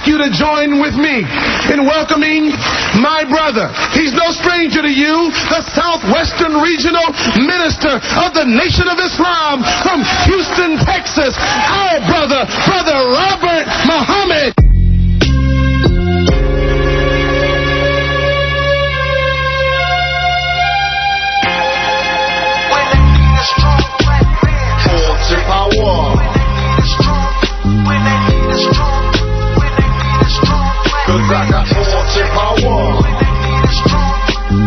ask you to join with me in welcoming my brother. He's no stranger to you, the Southwestern Regional Minister of the Nation of Islam from Houston, Texas, our brother, Brother Robert Muhammad. Cause I got force and power.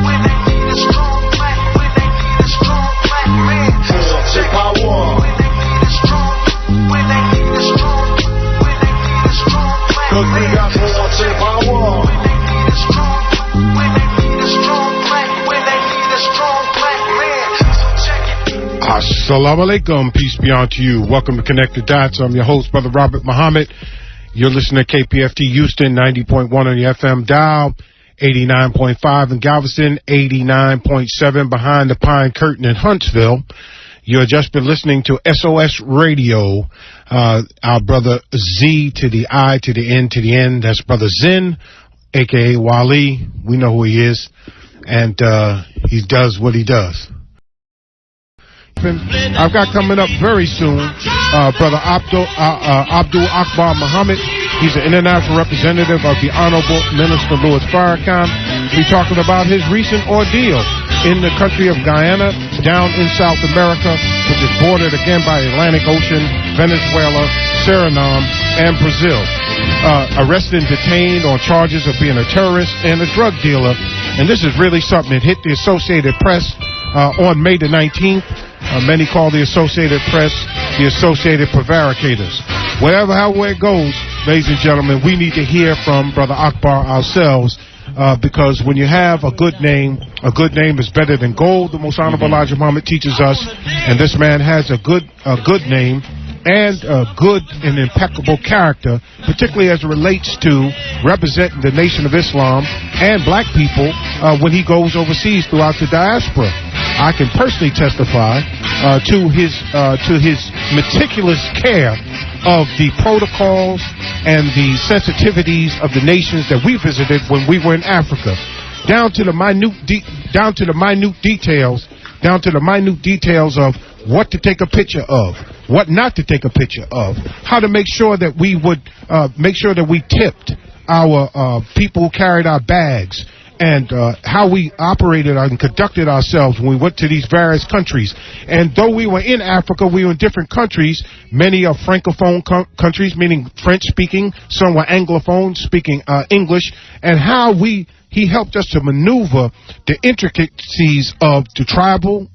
When they need a strong black, when they need a strong black man. Force and power. When they need a strong, when they need a strong, when they need a strong black man. Cause we got force and power. When they need a strong, when they need a strong black, when they need a strong black man. Check it. Assalamu alaikum, peace be unto you. Welcome to Connect the Dots. I'm your host, Brother Robert Muhammad. You're listening to KPFT Houston, 90.1 on the FM dial, 89.5 in Galveston, 89.7 behind the Pine Curtain in Huntsville. You've just been listening to SOS Radio, our brother Z to the I to the N to the N. That's Brother Zen, a.k.a. Wali. We know who he is, and he does what he does. I've got coming up very soon, Brother Abdul Akbar Muhammad. He's an international representative of the Honorable Minister Louis Farrakhan. We're talking about his recent ordeal in the country of Guyana, down in South America, which is bordered again by the Atlantic Ocean, Venezuela, Suriname, and Brazil. Arrested and detained on charges of being a terrorist and a drug dealer. And this is really something that hit the Associated Press on May the 19th. Many call the Associated Press the Associated Prevaricators. However it goes, ladies and gentlemen, we need to hear from Brother Akbar ourselves, because when you have a good name is better than gold, the Most Honorable Elijah Muhammad teaches us, and this man has a good name and a good and impeccable character, particularly as it relates to representing the Nation of Islam and black people when he goes overseas throughout the diaspora. I can personally testify to his meticulous care of the protocols and the sensitivities of the nations that we visited when we were in Africa, down to the minute details of what to take a picture of, what not to take a picture of, how to make sure that we tipped our people who carried our bags, and how we operated and conducted ourselves when we went to these various countries. And though we were in Africa, we were in different countries. Many are Francophone countries, meaning French-speaking. Some were Anglophone, speaking English. And how he helped us to maneuver the intricacies of the tribal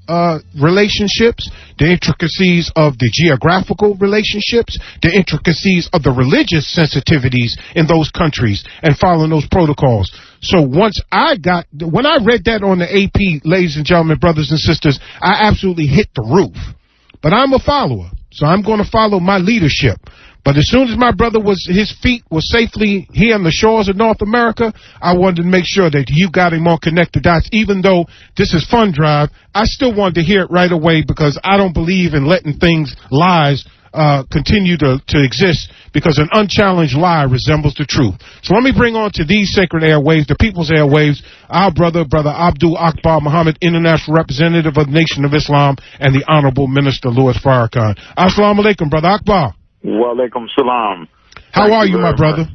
relationships, the intricacies of the geographical relationships, the intricacies of the religious sensitivities in those countries, and following those protocols. So when I read that on the AP, ladies and gentlemen, brothers and sisters, I absolutely hit the roof. But I'm a follower, so I'm going to follow my leadership. But as soon as my brother his feet were safely here on the shores of North America, I wanted to make sure that you got him on Connect the Dots. Even though this is Fun Drive, I still wanted to hear it right away, because I don't believe in letting lies continue to exist, because an unchallenged lie resembles the truth. So let me bring on to these sacred airwaves, the people's airwaves, our brother Abdul Akbar Muhammad, international representative of the Nation of Islam, and the Honorable Minister Louis Farrakhan. Assalamu alaikum, Brother Akbar. Wa alaikum salam. How are you, my brother?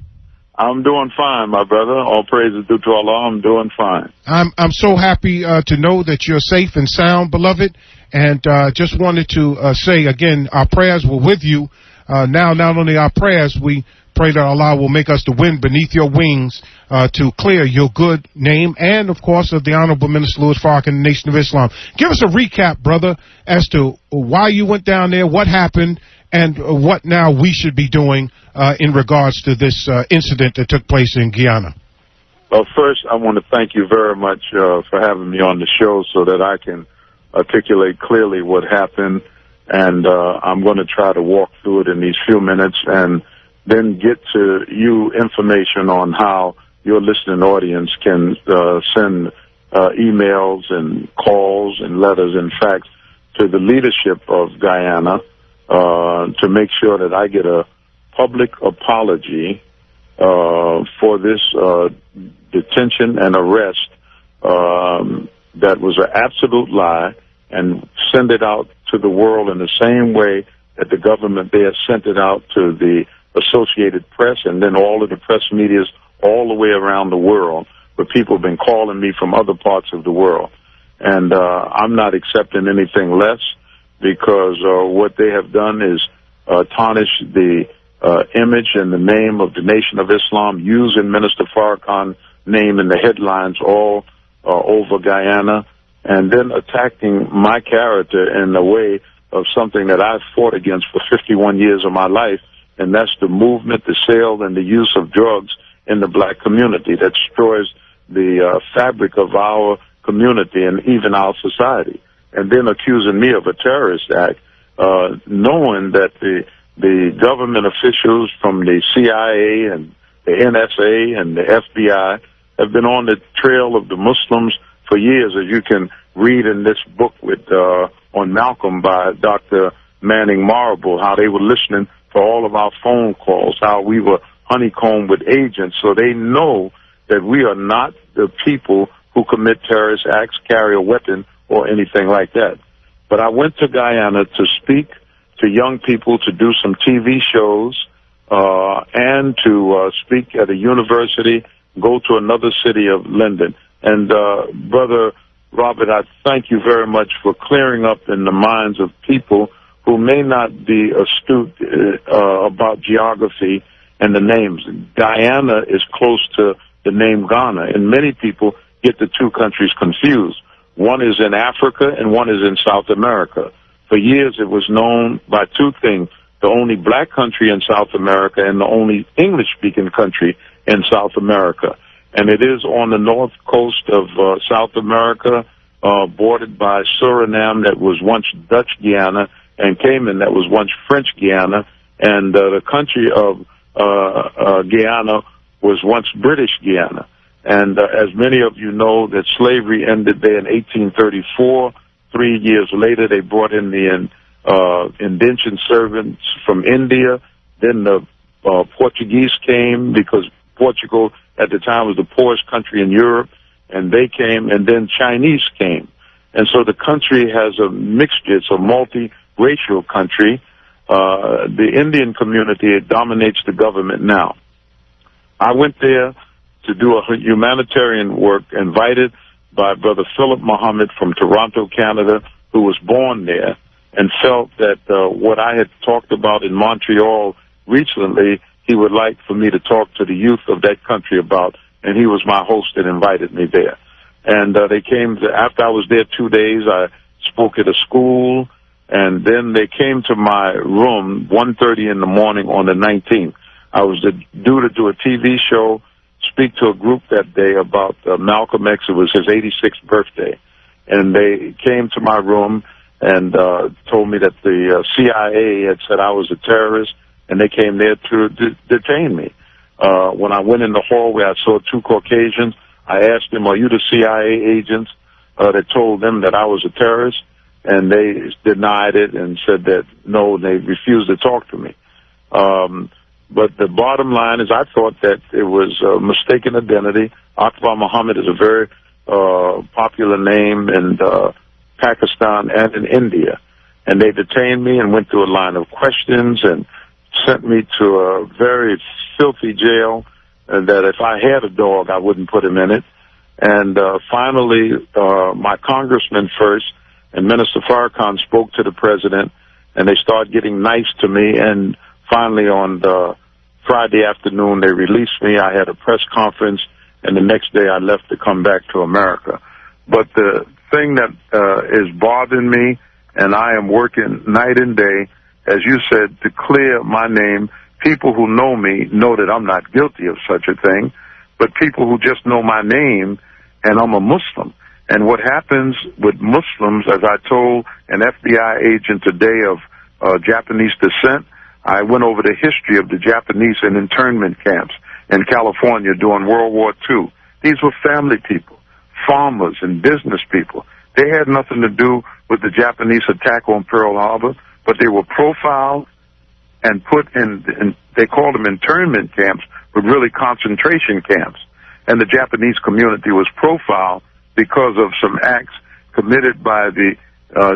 I'm doing fine, my brother. All praises due to Allah. I'm doing fine. I'm so happy to know that you're safe and sound, beloved. And just wanted to say again, our prayers were with you. Now, not only our prayers, we pray that Allah will make us the wind beneath your wings to clear your good name, and of course of the Honorable Minister Louis Farrakhan and the Nation of Islam. Give us a recap, brother, as to why you went down there, what happened, and what now we should be doing in regards to this incident that took place in Guyana. Well, first, I want to thank you very much for having me on the show so that I can articulate clearly what happened. And I'm going to try to walk through it in these few minutes and then get to you information on how your listening audience can send emails and calls and letters, in fact, to the leadership of Guyana to make sure that I get a public apology for this detention and arrest that was an absolute lie, and send it out to the world in the same way that the government there sent it out to the Associated Press and then all of the press medias all the way around the world, where people have been calling me from other parts of the world. And I'm not accepting anything less, because what they have done is tarnish the image and the name of the Nation of Islam, using Minister Farrakhan's name in the headlines all over Guyana, and then attacking my character in the way of something that I've fought against for 51 years of my life, and that's the movement, the sale, and the use of drugs in the black community that destroys the fabric of our community and even our society. And then accusing me of a terrorist act, knowing that the government officials from the CIA and the NSA and the FBI have been on the trail of the Muslims for years, as you can read in this book with on Malcolm by Dr. Manning Marable, how they were listening for all of our phone calls, how we were honeycombed with agents, so they know that we are not the people who commit terrorist acts, carry a weapon, or anything like that. But I went to Guyana to speak to young people, to do some TV shows, and to speak at a university, go to another city of London. And Brother Robert, I thank you very much for clearing up in the minds of people who may not be astute about geography and the names. Guyana is close to the name Ghana, and many people get the two countries confused. One is in Africa and one is in South America. For years it was known by two things: the only black country in South America and the only English-speaking country in South America. And it is on the north coast of South America, bordered by Suriname, that was once Dutch Guyana, and Cayman, that was once French Guyana, and the country of Guyana was once British Guyana. And as many of you know, that slavery ended there in 1834. 3 years later, they brought in the indentured servants from India. Then the Portuguese came, because Portugal at the time was the poorest country in Europe, and they came, and then Chinese came. And so the country has a mixture. It's a multi-racial country. The Indian community, it dominates the government now. I went there to do a humanitarian work, invited by Brother Philip Muhammad from Toronto, Canada, who was born there, and felt that what I had talked about in Montreal recently, he would like for me to talk to the youth of that country about, and he was my host and invited me there. And they came to, after I was there 2 days, I spoke at a school, and then they came to my room 1:30 in the morning on the 19th. I was due to do a TV show, speak to a group that day about Malcolm X. It was his 86th birthday. And they came to my room and told me that the CIA had said I was a terrorist, and they came there to detain me. When I went in the hallway, I saw two Caucasians. I asked them, "Are you the CIA agents that told them that I was a terrorist?" And they denied it and said that no, they refused to talk to me. But the bottom line is, I thought that it was a mistaken identity. Akbar Muhammad is a very popular name in Pakistan and in India. And they detained me and went through a line of questions and sent me to a very filthy jail, and that if I had a dog, I wouldn't put him in it. And finally, my congressman first and Minister Farrakhan spoke to the president, and they started getting nice to me. And finally, on the Friday afternoon, they released me. I had a press conference, and the next day I left to come back to America. But the thing that is bothering me, and I am working night and day, as you said, to clear my name. People who know me know that I'm not guilty of such a thing, but people who just know my name, and I'm a Muslim. And what happens with Muslims, as I told an FBI agent today of Japanese descent, I went over the history of the Japanese in internment camps in California during World War II. These were family people, farmers and business people. They had nothing to do with the Japanese attack on Pearl Harbor, but they were profiled and put in they called them internment camps but really concentration camps. And the Japanese community was profiled because of some acts committed by the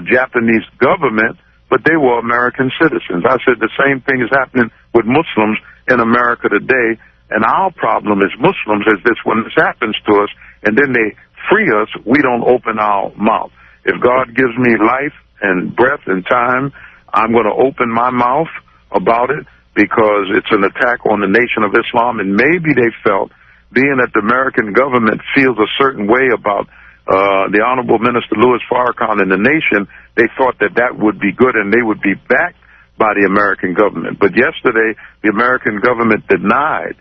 Japanese government, but they were American citizens. I said the same thing is happening with Muslims in America today, and our problem as Muslims is this: when this happens to us and then they free us, we don't open our mouth. If God gives me life and breath and time, I'm going to open my mouth about it, because it's an attack on the Nation of Islam. And maybe they felt, being that the American government feels a certain way about the Honorable Minister Louis Farrakhan and the nation, they thought that that would be good and they would be backed by the American government. But yesterday, the American government denied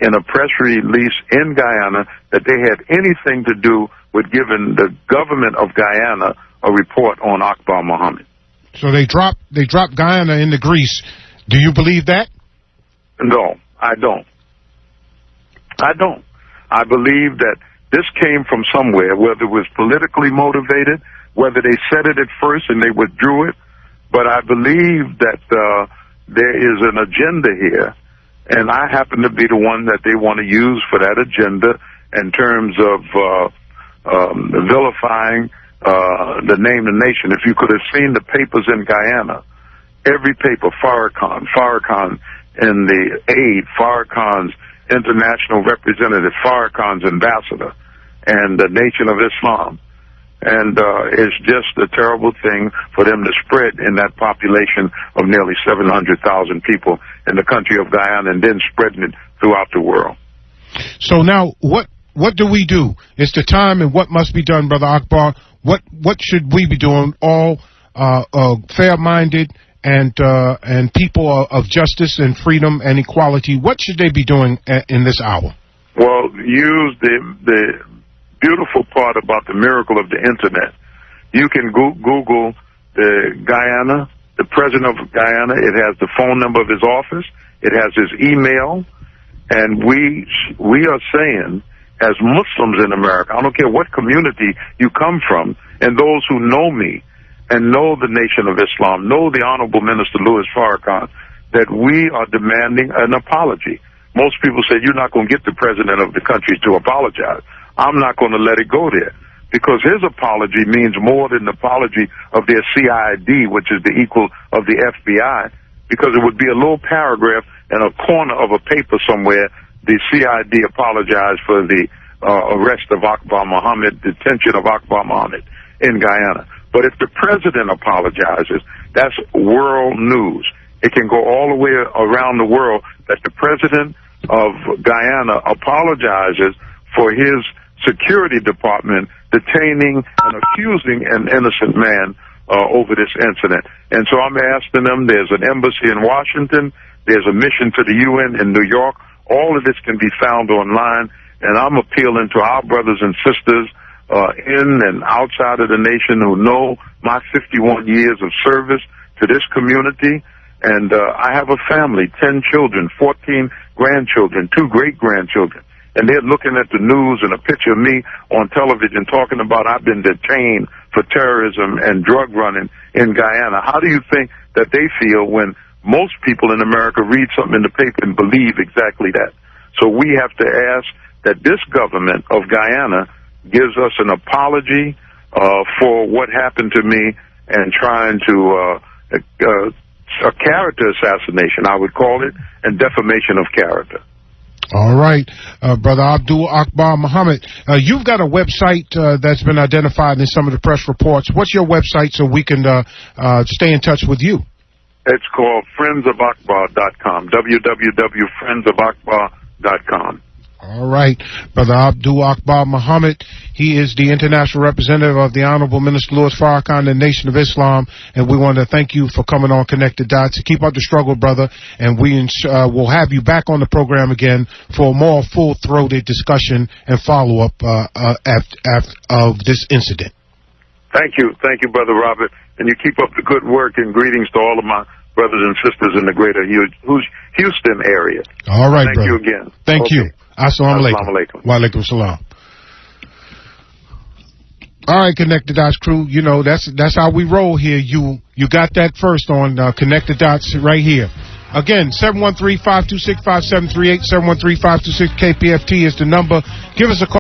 in a press release in Guyana that they had anything to do with giving the government of Guyana a report on Akbar Muhammad. So they dropped Guyana into Greece. Do you believe that? No, I don't. I believe that this came from somewhere, whether it was politically motivated, whether they said it at first and they withdrew it. But I believe that there is an agenda here, and I happen to be the one that they want to use for that agenda in terms of vilifying the name of the nation. If you could have seen the papers in Guyana, every paper, Farrakhan in the aid, Farrakhan's international representative, Farrakhan's ambassador, and the Nation of Islam. And it's just a terrible thing for them to spread in that population of nearly 700,000 people in the country of Guyana, and then spreading it throughout the world. So now, what do we do? It's the time, and what must be done, Brother Akbar? What should we be doing? All fair-minded and people of justice and freedom and equality. What should they be doing in this hour? Well, use the beautiful part about the miracle of the internet. You can Google the Guyana, the president of Guyana. It has the phone number of his office. It has his email. And we are saying, as Muslims in America, I don't care what community you come from, and those who know me and know the Nation of Islam, know the Honorable Minister Louis Farrakhan, that we are demanding an apology. Most people say, you're not going to get the president of the country to apologize. I'm not going to let it go there, because his apology means more than the apology of their CID, which is the equal of the FBI, because it would be a little paragraph in a corner of a paper somewhere. The CID apologized for the arrest of Akbar Muhammad, detention of Akbar Muhammad in Guyana. But if the president apologizes, that's world news. It can go all the way around the world that the president of Guyana apologizes for his security department detaining and accusing an innocent man over this incident. And so I'm asking them, there's an embassy in Washington, there's a mission to the UN in New York. All of this can be found online, and I'm appealing to our brothers and sisters in and outside of the nation who know my 51 years of service to this community. And I have a family, 10 children, 14 grandchildren, 2 great-grandchildren. And they're looking at the news and a picture of me on television talking about I've been detained for terrorism and drug running in Guyana. How do you think that they feel when most people in America read something in the paper and believe exactly that? So we have to ask that this government of Guyana gives us an apology for what happened to me and trying to a character assassination, I would call it, and defamation of character. All right, Brother Abdul Akbar Muhammad, you've got a website that's been identified in some of the press reports. What's your website so we can stay in touch with you? It's called friendsofakbar.com, www.friendsofakbar.com. All right, Brother Abdul Akbar Muhammad. He is the international representative of the Honorable Minister Louis Farrakhan, the Nation of Islam, and we want to thank you for coming on Connected Dots. Keep up the struggle, brother, and we will have you back on the program again for a more full-throated discussion and follow-up of this incident. Thank you, Brother Robert, and you keep up the good work, and greetings to all of my brothers and sisters in the greater Houston area. All right, Thank brother. you again. Thank you. Assalamu alaikum. Wa alaikum salam. All right, Connect the Dots crew. You know, that's how we roll here. You got that first on Connect the Dots right here. Again, 713-526-5738, 713-526-KPFT is the number. Give us a call.